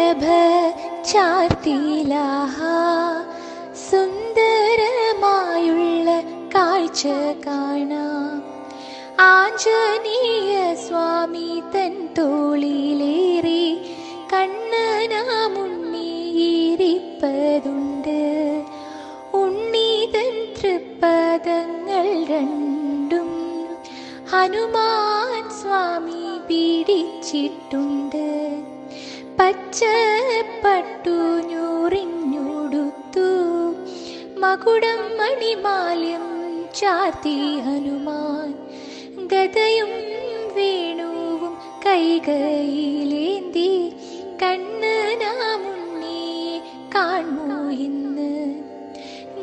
കളഭ ചാർത്തിലാഹ സുന്ദരമായുള്ള കാഴ്ച കാണാം. ആഞ്ജനേയ സ്വാമി തൻ തോളിലേറി കണ്ണനാമുണ്ണിയിരിപ്പതുണ്ട്. ഉണ്ണീതൻ തൃപ്പദങ്ങൾ രണ്ടും ഹനുമാൻ സ്വാമി പിടിച്ചിട്ടുണ്ട്. പച്ചപ്പട്ടു ഞൂറിഞ്ഞുടുത്തു മകുടം മണിമാല്യം ചാർത്തി ഹനുമാൻ. ഗദയും വേണുവും കൈകയിലേന്തി കണ്ണനാമുണ്ണിയെ കാൺമോ ഇന്ന്.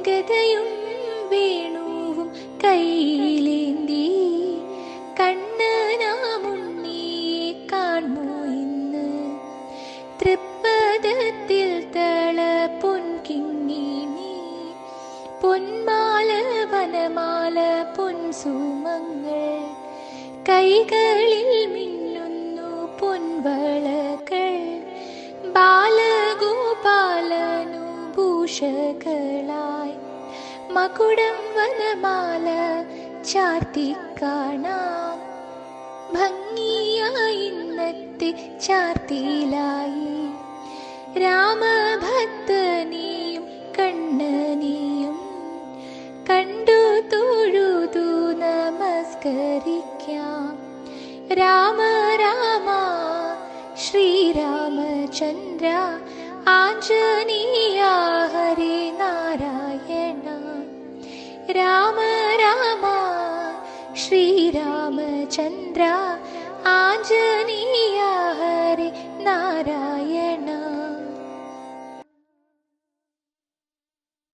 ഗദയും വേണുവും കൈയിലേന്തി കണ്ണനാമുണ്ണിയെ കാൺമോ ഇന്ന്. തൃപ്പദത്തിൽ തള പൊൻകിങ്ങിണി പൊന്മാല വനമാല പൊൻസുമങ്ങൾ. കൈകളിൽ മിന്നുന്നു പൊൻവളകൾ. ബാലഗോപാലനു ഭൂഷകളായി മകുടം വനമാല ചാർത്തി കാണാം. ഭംഗിയായി ഇന്നത്തെ ചാർത്തിയിലായി രാമഭക്തനെയും കണ്ണനെയും കണ്ടു തൊഴുതു നമസ്കരിക്കാം. രാമ രാമ ശ്രീരാമചന്ദ്ര ആഞ്ജനേയ ഹരേ നാരായണ. രാമ രാമ ശ്രീരാമചന്ദ്ര ആഞ്ജനേയ